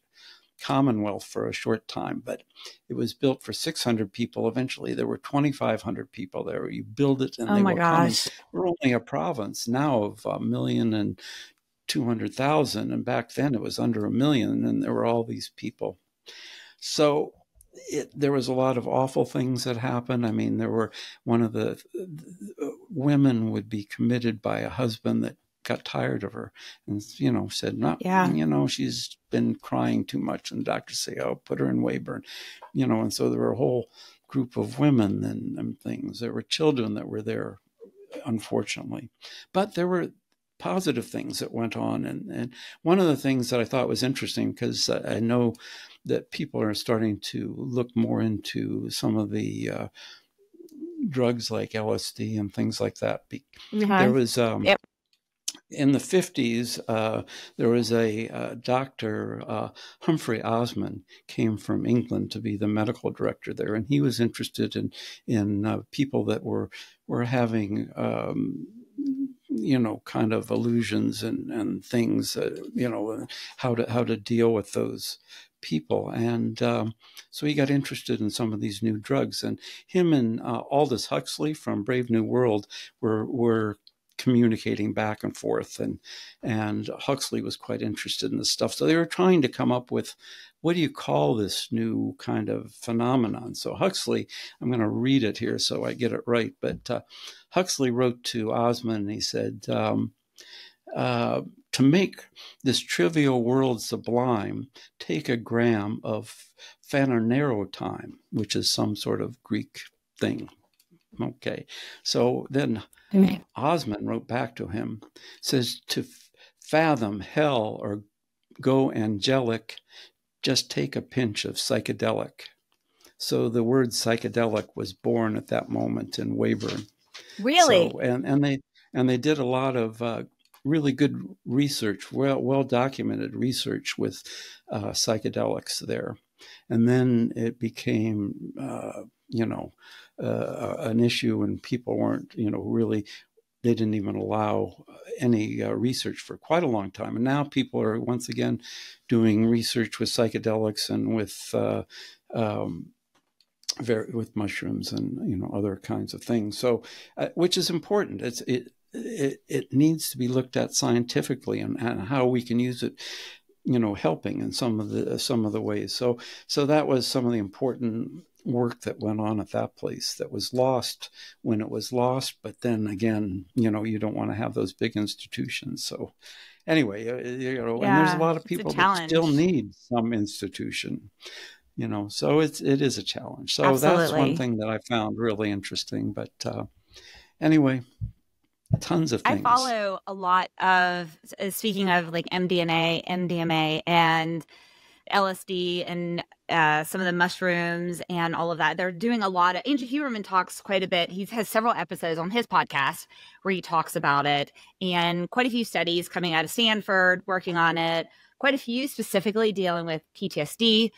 Commonwealth for a short time, but it was built for 600 people. Eventually there were 2,500 people there. You build it and oh they my were gosh. coming. We're only a province now of 1,200,000, and back then it was under 1 million, and there were all these people. So there was a lot of awful things that happened. I mean, there were one of the women would be committed by a husband that got tired of her and, said, no, she's been crying too much. And doctors say, oh, put her in Weyburn, and so there were a whole group of women and things. There were children that were there, unfortunately, but there were positive things that went on. And one of the things that I thought was interesting, because I know that people are starting to look more into some of the drugs like LSD and things like that. There was in the 50s, there was a doctor, Humphrey Osmond, came from England to be the medical director there, and he was interested in people that were having kind of illusions and things, how to deal with those people. And so he got interested in some of these new drugs, and him and Aldous Huxley from Brave New World were communicating back and forth, and Huxley was quite interested in this stuff. So they were trying to come up with, what do you call this new kind of phenomenon? So Huxley, I'm going to read it here so I get it right, but Huxley wrote to Osmond, and he said, to make this trivial world sublime, take a gram of phanerotime, which is some sort of Greek thing. Okay, so then Osmond wrote back to him, says, to fathom hell or go angelic, just take a pinch of psychedelic. So the word psychedelic was born at that moment in Weyburn. Really? So, and they did a lot of really good research, well documented research with psychedelics there. And then it became, an issue, and people weren't, really, they didn't even allow any research for quite a long time. And now people are once again doing research with psychedelics and with mushrooms and, other kinds of things. So, which is important. It needs to be looked at scientifically, and how we can use it, helping in some of the ways. So that was some of the important work that went on at that place that was lost when it was lost. But then again, you don't want to have those big institutions. So anyway, and there's a lot of people that still need some institution, so it is a challenge. So Absolutely. That's one thing that I found really interesting. But anyway, tons of things. I follow a lot of, speaking of like MDMA, and LSD, and some of the mushrooms and all of that. They're doing a lot of, Ange Huberman talks quite a bit. He has several episodes on his podcast where he talks about it, and quite a few studies coming out of Stanford working on it, quite a few specifically dealing with PTSD.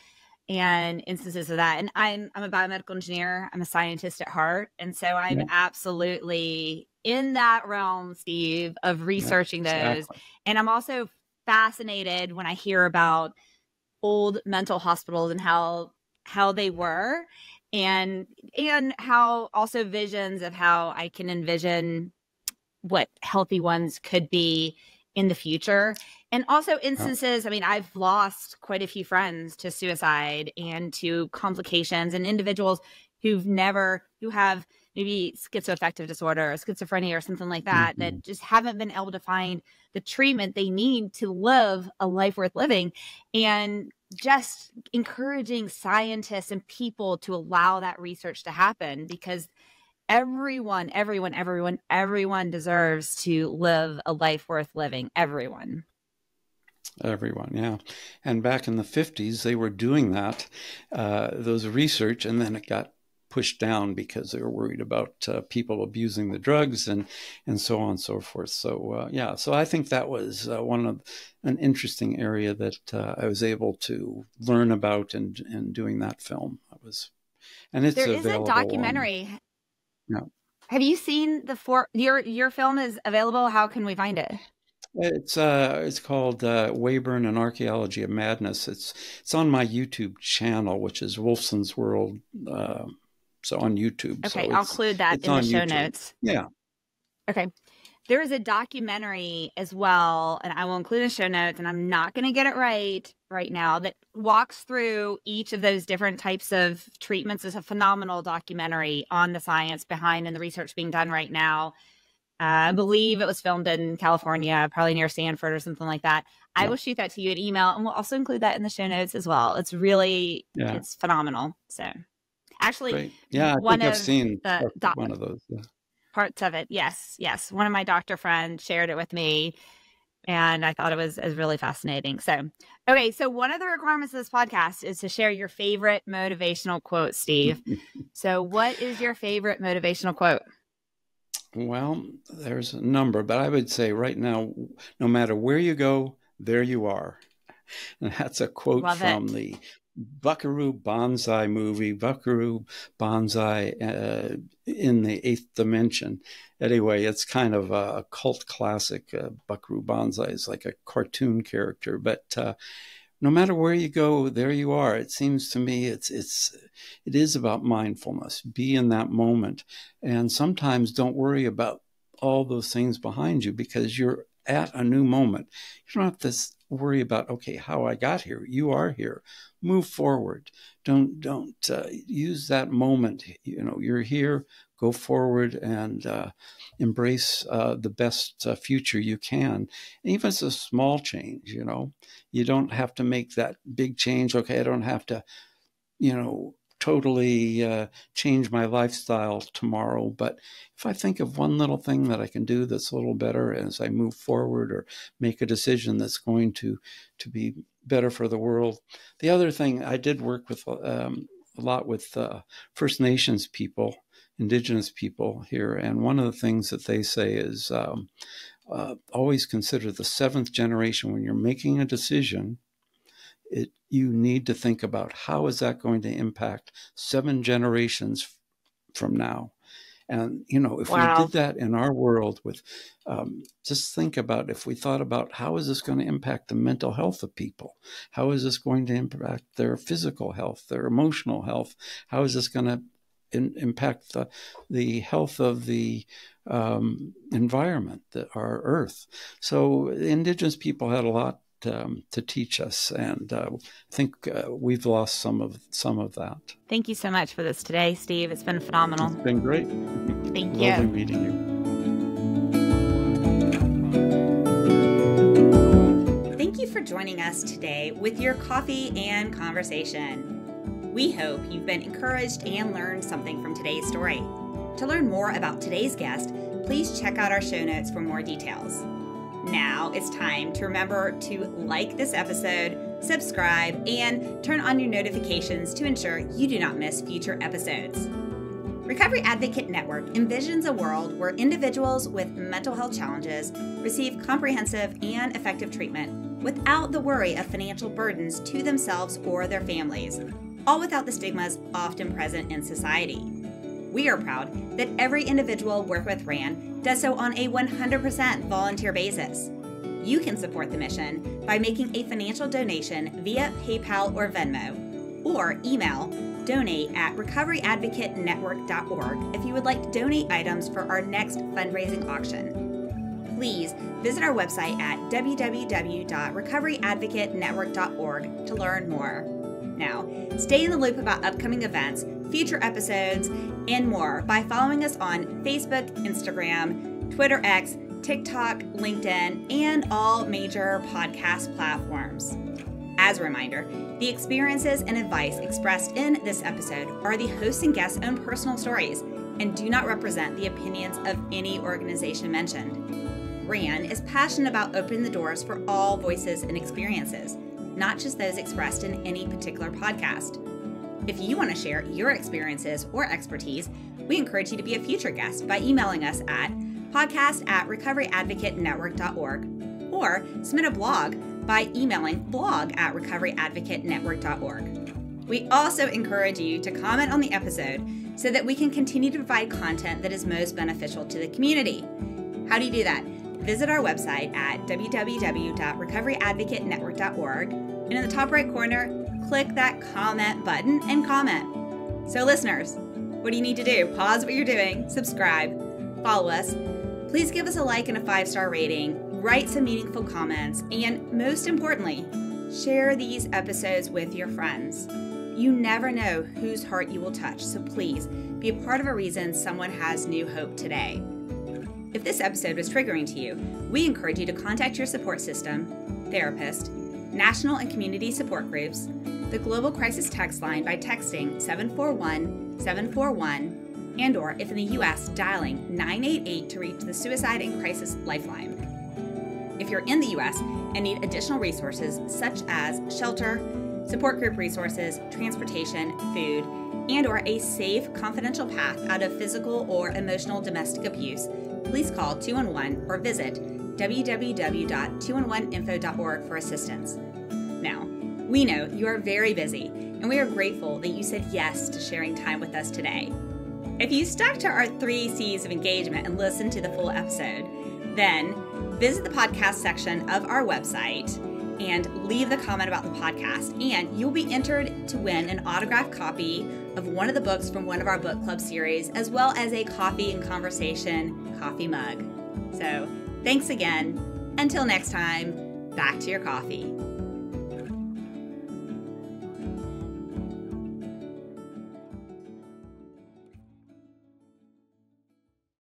and instances of that. And I'm a biomedical engineer. I'm a scientist at heart. And so I'm Yeah. absolutely in that realm, Steve, of researching Yeah, those. exactly. And I'm also fascinated when I hear about old mental hospitals and how they were, and how also visions of how I can envision what healthy ones could be in the future. And also Yeah. instances, I mean, I've lost quite a few friends to suicide and to complications, and individuals who have maybe schizoaffective disorder or schizophrenia or something like that, Mm-hmm. that just haven't been able to find the treatment they need to live a life worth living. And just encouraging scientists and people to allow that research to happen, because everyone deserves to live a life worth living. Everyone. Everyone, yeah. And back in the 50s, they were doing that, those research, and then it got pushed down because they were worried about people abusing the drugs and so on and so forth. So, yeah, so I think that was an interesting area that I was able to learn about in doing that film. And it's There is a available on, documentary. yeah. Have you seen your film is available? How can we find it? It's called Weyburn: An Archaeology of Madness. It's on my YouTube channel, which is Wolfson's World. So on YouTube. Okay, So I'll include that it's in the on show YouTube. notes. Yeah. Okay. There is a documentary as well, and I will include in the show notes, and I'm not going to get it right now, that walks through each of those different types of treatments. It's a phenomenal documentary on the science behind and the research being done right now. I believe it was filmed in California, probably near Stanford or something like that. I will shoot that to you in email, and we'll also include that in the show notes as well. It's really, it's phenomenal. So actually, Great. Yeah, I one think I've of seen the one of those. Yeah. parts of it. Yes. One of my doctor friends shared it with me, and I thought it was really fascinating. So, okay. So one of the requirements of this podcast is to share your favorite motivational quote, Steve. So what is your favorite motivational quote? Well, there's a number, but I would say right now, no matter where you go, there you are. And that's a quote Love from it. the Buckaroo Banzai movie, Buckaroo Banzai in the Eighth Dimension. Anyway, it's kind of a cult classic. Buckaroo Banzai is like a cartoon character, but no matter where you go, there you are. It seems to me it is about mindfulness. Be in that moment, and sometimes don't worry about all those things behind you, because you're at a new moment. You don't have to worry about, okay, how I got here. You are here. Move forward. Don't use that moment. You know, you're here. Go forward and embrace the best future you can. Even if it's a small change, you know, you don't have to make that big change. Okay, I don't have to, totally change my lifestyle tomorrow. But if I think of one little thing that I can do that's a little better as I move forward, or make a decision that's going to be better for the world. The other thing, I did work with a lot with First Nations people, Indigenous people here. And one of the things that they say is always consider the seventh generation when you're making a decision. You need to think about how is that going to impact 7 generations from now. And, if we did that in our world with, just think about, if we thought about how is this going to impact the mental health of people? How is this going to impact their physical health, their emotional health? How is this going to impact the health of the environment, our earth? So Indigenous people had a lot to teach us, and I think we've lost some of that. Thank you so much for this today, Steve. It's been phenomenal. It's been great. Thank you. Lovely meeting you. Thank you for joining us today with your coffee and conversation. We hope you've been encouraged and learned something from today's story. To learn more about today's guest, please check out our show notes for more details. Now it's time to remember to like this episode, subscribe, and turn on your notifications to ensure you do not miss future episodes. Recovery Advocate Network envisions a world where individuals with mental health challenges receive comprehensive and effective treatment without the worry of financial burdens to themselves or their families, all without the stigmas often present in society. We are proud that every individual working with RAN does so on a 100% volunteer basis. You can support the mission by making a financial donation via PayPal or Venmo, or email donate@recoveryadvocatenetwork.org if you would like to donate items for our next fundraising auction. Please visit our website at www.recoveryadvocatenetwork.org to learn more. Now, stay in the loop about upcoming events, future episodes, and more by following us on Facebook, Instagram, Twitter X, TikTok, LinkedIn, and all major podcast platforms. As a reminder, the experiences and advice expressed in this episode are the host and guest's own personal stories and do not represent the opinions of any organization mentioned. RAN is passionate about opening the doors for all voices and experiences, not just those expressed in any particular podcast. If you want to share your experiences or expertise, we encourage you to be a future guest by emailing us at podcast@recoveryadvocatenetwork.org or submit a blog by emailing blog@recoveryadvocatenetwork.org. We also encourage you to comment on the episode so that we can continue to provide content that is most beneficial to the community. How do you do that? Visit our website at www.recoveryadvocatenetwork.org, and in the top right corner, click that comment button and comment. So listeners, what do you need to do? Pause what you're doing, subscribe, follow us. Please give us a like and a 5-star rating, write some meaningful comments, and most importantly, share these episodes with your friends. You never know whose heart you will touch, so please be a part of a reason someone has new hope today. If this episode was triggering to you, we encourage you to contact your support system, therapist, national and community support groups, the Global Crisis Text Line by texting 741-741, and or if in the U.S., dialing 988 to reach the Suicide and Crisis Lifeline. If you're in the U.S. and need additional resources such as shelter, support group resources, transportation, food, and or a safe, confidential path out of physical or emotional domestic abuse, please call 211 or visit www.211info.org for assistance. Now, we know you are very busy, and we are grateful that you said yes to sharing time with us today. If you stuck to our 3 C's of engagement and listened to the full episode, then visit the podcast section of our website and leave the comment about the podcast, and you'll be entered to win an autographed copy of one of the books from one of our book club series, as well as a Coffee and Conversation coffee mug. So thanks again. Until next time, back to your coffee.